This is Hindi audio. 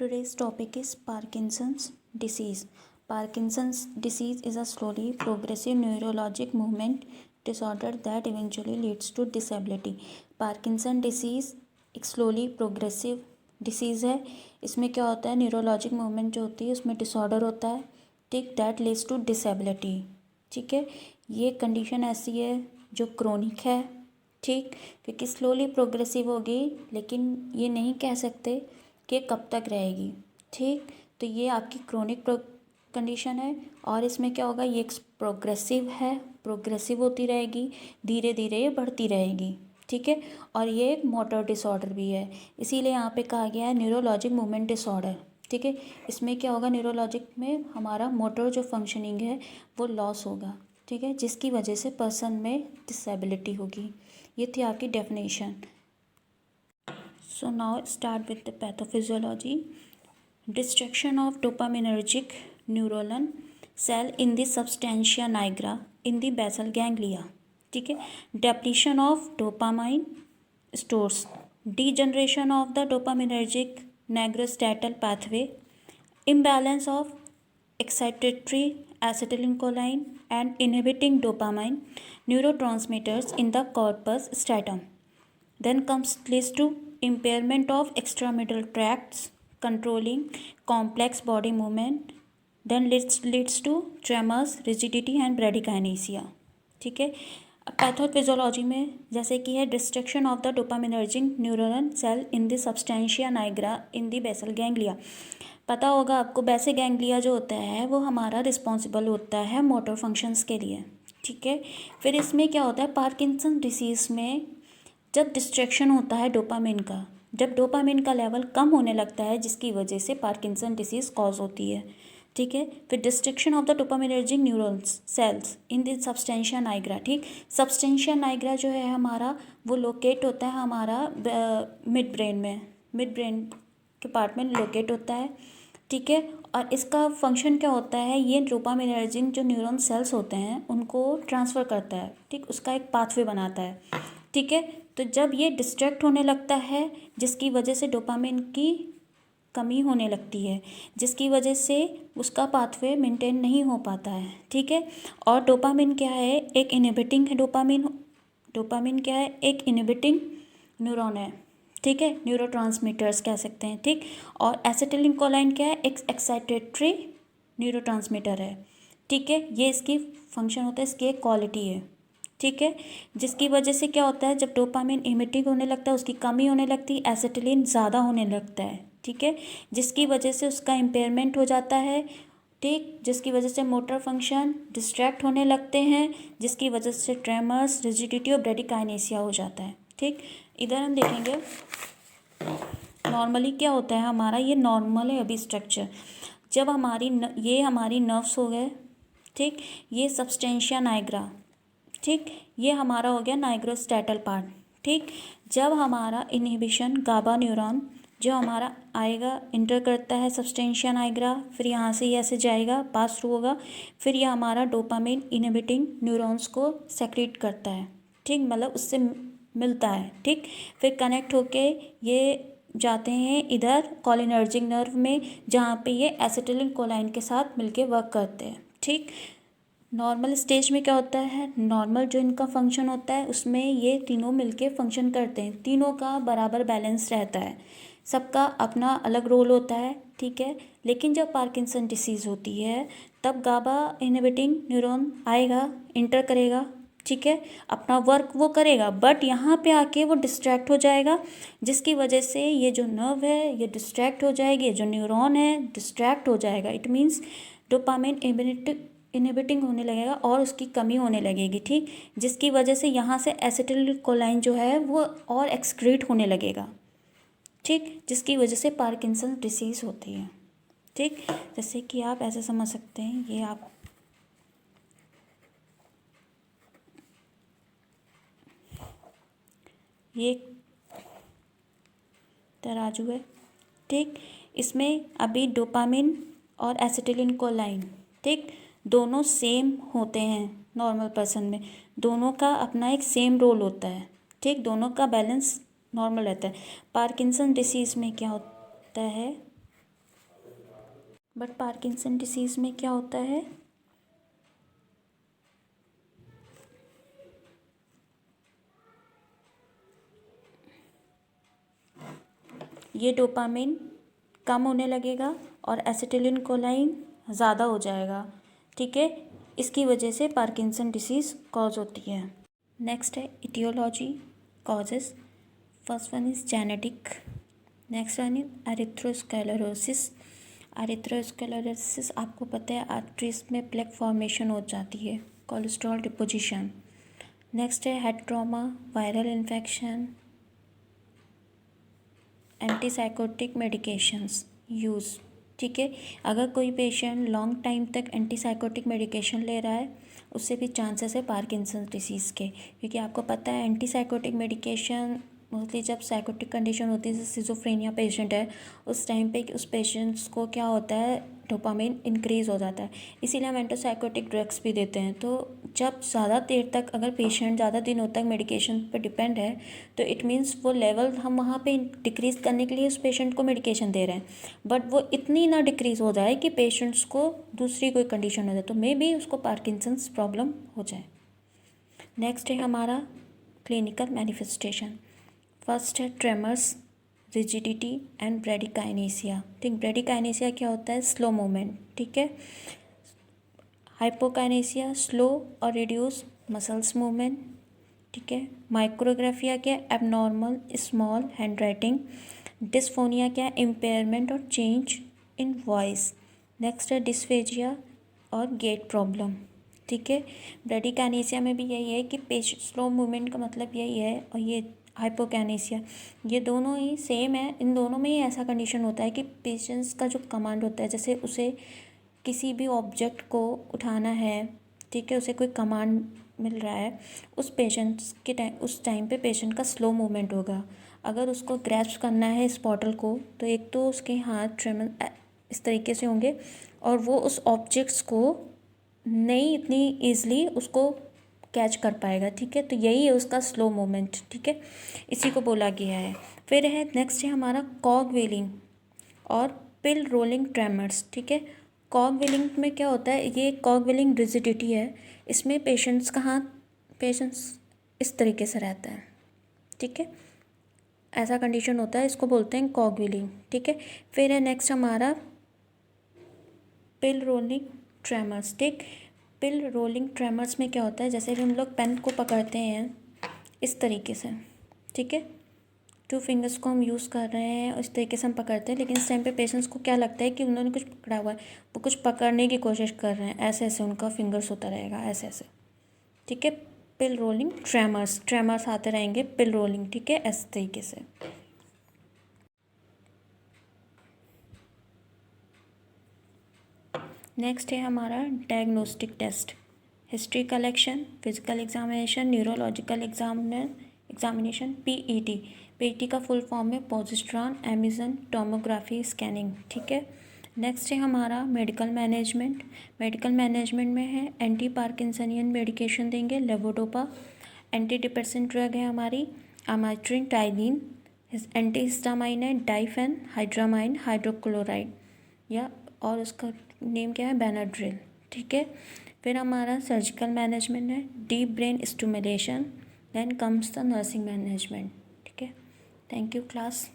Today's topic is Parkinson's disease. Parkinson's disease is a slowly progressive neurologic movement disorder that eventually leads to disability. Parkinson disease एक slowly progressive disease है. इसमें क्या होता है, न्यूरोलॉजिक मूवमेंट जो होती है उसमें डिसऑर्डर होता है, ठीक, दैट लीड्स टू डिसेबिलिटी. ठीक है, ये कंडीशन ऐसी है जो क्रोनिक है, ठीक, क्योंकि स्लोली प्रोग्रेसिव होगी, लेकिन ये नहीं कह सकते कि कब तक रहेगी. ठीक, तो ये आपकी क्रोनिक कंडीशन है और इसमें क्या होगा, ये प्रोग्रेसिव है, प्रोग्रेसिव होती रहेगी, धीरे धीरे ये बढ़ती रहेगी. ठीक है, और ये एक मोटर डिसऑर्डर भी है, इसीलिए यहाँ पे कहा गया है न्यूरोलॉजिक मूवमेंट डिसऑर्डर. ठीक है, इसमें क्या होगा, न्यूरोलॉजिक में हमारा मोटर जो फंक्शनिंग है वो लॉस होगा. ठीक है, जिसकी वजह से पर्सन में डिसेबिलिटी होगी. ये थी आपकी definition. So now start with the pathophysiology. Destruction of dopaminergic neuron cell in the substantia nigra in the basal ganglia. ठीक है, depletion of dopamine stores, degeneration of the dopaminergic nigrostriatal pathway, imbalance of excitatory acetylcholine and inhibiting dopamine neurotransmitters in the corpus stratum. Then comes leads to impairment of extramiddle tracts controlling complex body movement. Then leads to tremors, rigidity and bradykinesia. ठीक है, पैथोफिजियोलॉजी में जैसे कि है destruction of the dopaminergic neuron cell in the substantia nigra in the basal ganglia. पता होगा आपको, बेसल गैंग्लिया जो होता है वो हमारा रिस्पॉन्सिबल होता है मोटर फंक्शंस के लिए. ठीक है, फिर इसमें क्या होता है, पार्किंसन डिसीज़ में जब डिस्ट्रैक्शन होता है डोपामिन का, जब डोपामिन का लेवल कम होने लगता है, जिसकी वजह से पार्किंसन डिसीज़ कॉज होती है. ठीक है, फिर destruction of the dopaminergic neurons cells in the substantia nigra. ठीक, सब्सटेंशिया नाइग्रा जो है हमारा वो लोकेट होता है हमारा मिड ब्रेन में, मिड ब्रेन के पार्ट में लोकेट होता है. ठीक है, और इसका फंक्शन क्या होता है, ये डोपामिनर्जिक जो न्यूरॉन सेल्स होते हैं उनको ट्रांसफ़र करता है. ठीक, उसका एक पाथवे बनाता है. ठीक है, तो जब ये डिस्ट्रैक्ट होने लगता है, जिसकी वजह से डोपामिन की कमी होने लगती है, जिसकी वजह से उसका पाथवे मेंटेन नहीं हो पाता है. ठीक है, और डोपामिन क्या है, एक इनहिबिटिंग है. डोपामिन क्या है, एक इनहिबिटिंग न्यूरॉन है. ठीक है, न्यूरोट्रांसमीटर्स कह सकते हैं. ठीक, और एसिटिलकोलाइन क्या है, एक एक्साइटेटरी न्यूरोट्रांसमीटर है. ठीक है, ये इसकी फंक्शन होता है, इसकी एक क्वालिटी है. ठीक है, जिसकी वजह से क्या होता है, जब डोपामिन इमिटिंग होने लगता है, उसकी कमी होने लगती है, एसिटिलिन ज़्यादा होने लगता है. ठीक है, जिसकी वजह से उसका इम्पेयरमेंट हो जाता है. ठीक, जिसकी वजह से मोटर फंक्शन डिस्ट्रैक्ट होने लगते हैं, जिसकी वजह से ट्रेमर्स, रिजिडिटी और ब्रेडिकाइनेसिया हो जाता है. ठीक, इधर हम देखेंगे नॉर्मली क्या होता है हमारा, ये नॉर्मल है अभी स्ट्रक्चर. जब ये हमारी नर्व्स हो गए. ठीक, ये सब्सटेंशिया नाइग्रा. ठीक, ये हमारा हो गया नाइग्रोस्ट्रेटल पार्ट. ठीक, जब हमारा इनहिबिशन गाबा न्यूरॉन जो हमारा आएगा, इंटर करता है सब्सटेंशिया नाइग्रा, फिर यहाँ से ये ऐसे जाएगा, पास थ्रू होगा, फिर ये हमारा डोपामिन इनहिबिटिंग न्यूरॉन्स को सेक्रेट करता है. ठीक, मतलब उससे मिलता है. ठीक, फिर कनेक्ट होके ये जाते हैं इधर कोलिनर्जिक नर्व में, जहाँ पे ये एसिटिलकोलाइन के साथ मिलके वर्क करते हैं. ठीक, नॉर्मल स्टेज में क्या होता है, नॉर्मल जो इनका फंक्शन होता है उसमें ये तीनों मिलके फंक्शन करते हैं, तीनों का बराबर बैलेंस रहता है, सबका अपना अलग रोल होता है. ठीक है, लेकिन जब पार्किंसन डिसीज़ होती है तब गाबा इनहिबिटिंग न्यूरॉन आएगा, इंटर करेगा. ठीक है, अपना वर्क वो करेगा, बट यहाँ पे आके वो डिस्ट्रैक्ट हो जाएगा, जिसकी वजह से ये जो नर्व है ये डिस्ट्रैक्ट हो जाएगी, ये जो न्यूरॉन है डिस्ट्रैक्ट हो जाएगा. इट मीन्स डोपामिन इनहिबिटिंग होने लगेगा और उसकी कमी होने लगेगी. ठीक, जिसकी वजह से यहाँ से एसिटिलकोलाइन जो है वो और एक्सक्रीट होने लगेगा. ठीक, जिसकी वजह से पार्किंसन डिसीज़ होती है. ठीक, जैसे कि आप ऐसे समझ सकते हैं, ये आप ये तराजू है. ठीक, इसमें अभी डोपामिन और एसिटिलकोलाइन, ठीक, दोनों सेम होते हैं नॉर्मल पर्सन में, दोनों का अपना एक सेम रोल होता है. ठीक, दोनों का बैलेंस नॉर्मल रहता है. पार्किंसन डिसीज़ में क्या होता है, बट पार्किंसन डिसीज़ में क्या होता है, ये डोपामिन कम होने लगेगा और एसिटिलिन कोलाइन ज़्यादा हो जाएगा, ठीक है। इसकी वजह से पार्किंसन डिसीज़ कॉज होती है। नेक्स्ट है aetiology causes. First one is genetic, next one is arteriosclerosis. Arteriosclerosis आपको पता है आर्टरीज में प्लेक फॉर्मेशन हो जाती है, कोलेस्ट्रॉल डिपोजिशन। नेक्स्ट है head trauma, viral infection, antipsychotic medications use, ठीक है। अगर कोई पेशेंट लॉन्ग टाइम तक एंटीसाइकोटिक मेडिकेशन ले रहा है उससे भी चांसेस है पार्किंसन डिसीज़ के, क्योंकि आपको पता है एंटीसाइकोटिक मेडिकेशन मोस्टली जब साइकोटिक कंडीशन होती है, जैसे सिजोफ्रेनिया पेशेंट है उस टाइम पे उस पेशेंट्स को क्या होता है, डोपामिन इंक्रीज़ हो जाता है, इसीलिए हम एंटीसाइकोटिक ड्रग्स भी देते हैं। तो जब ज़्यादा देर तक अगर पेशेंट ज़्यादा दिनों तक मेडिकेशन पर डिपेंड है तो इट मीन्स वो लेवल हम वहाँ पे डिक्रीज़ करने के लिए उस पेशेंट को मेडिकेशन दे रहे हैं, बट वो इतनी ना डिक्रीज़ हो जाए कि पेशेंट्स को दूसरी कोई कंडीशन हो जाए, तो मे बी उसको पार्किंसंस प्रॉब्लम हो जाए। नेक्स्ट है हमारा क्लिनिकल मैनिफेस्टेशन। फर्स्ट है ट्रेमर्स, रिजिडिटी एंड ब्रेडिकाइनेसिया, ठीक। ब्रेडिकाइनेसिया क्या होता है, स्लो मूवमेंट, ठीक है। हाइपोकाइनेसिया स्लो और रिड्यूस मसल्स मूवमेंट, ठीक है। माइक्रोग्राफिया क्या, abnormal small hand writing. Dysphonia क्या, इम्पेयरमेंट और चेंज इन वॉइस। नेक्स्ट है डिस्फेजिया और गेट प्रॉब्लम, ठीक है। ब्रेडिकाइनेसिया में भी यही है कि पेशेंट स्लो मूवमेंट का मतलब यही है, और ये हाइपोकाइनेसिया ये दोनों ही सेम है। इन दोनों में ही ऐसा कंडीशन होता है कि पेशेंट्स का जो कमांड होता है, जैसे उसे किसी भी ऑब्जेक्ट को उठाना है, ठीक है, उसे कोई कमांड मिल रहा है, उस टाइम पे पेशेंट का स्लो मूवमेंट होगा। अगर उसको ग्रैस्प करना है इस बॉटल को तो एक तो उसके हाथ ट्रेमल इस तरीके से होंगे और वो उस ऑब्जेक्ट्स को नहीं इतनी ईजली उसको कैच कर पाएगा, ठीक है। तो यही है उसका स्लो मूवमेंट, ठीक है, इसी को बोला गया है। फिर है नेक्स्ट है हमारा कॉग व्हीलिंग और पिल रोलिंग ट्रेमर्स, ठीक है। कॉग व्हीलिंग में क्या होता है, ये कॉग व्हीलिंग रिजिडिटी है, इसमें पेशेंट्स का हाथ पेशेंट्स इस तरीके से रहता है, ठीक है, ऐसा कंडीशन होता है, इसको बोलते हैं कॉग व्हीलिंग, ठीक है। फिर है नेक्स्ट हमारा पिल रोलिंग ट्रेमर्स, ठीक। पिल रोलिंग ट्रेमर्स में क्या होता है, जैसे कि हम लोग पेन को पकड़ते हैं इस तरीके से, ठीक है, 2 फिंगर्स को हम यूज़ कर रहे हैं इस तरीके से हम पकड़ते हैं, लेकिन इस टाइम पे पेशेंट्स को क्या लगता है कि उन्होंने कुछ पकड़ा हुआ है, वो कुछ पकड़ने की कोशिश कर रहे हैं, ऐसे ऐसे उनका फिंगर्स होता रहेगा, ऐसे ऐसे, ठीक है। पिल रोलिंग ट्रेमर्स आते रहेंगे पिल रोलिंग, ठीक है, इस तरीके से। नेक्स्ट है हमारा diagnostic test, history collection, physical examination, neurological examination, PET का फुल फॉर्म है पोजिट्रॉन एमिजन टोमोग्राफी स्कैनिंग, ठीक है। नेक्स्ट है हमारा मेडिकल मैनेजमेंट में है एंटी पार्किंसनियन मेडिकेशन देंगे लेवोडोपा। एंटी डिप्रेसेंट ड्रग है हमारी अमाइट्रिन टाइलिन। एंटी हिस्टामाइन है डाइफेन हाइड्रामाइन हाइड्रोक्लोराइड या और उसका नेम क्या है बेनाड्रिल, ठीक है। फिर हमारा सर्जिकल मैनेजमेंट है deep brain stimulation, then comes the nursing management, ठीक है। Thank you class.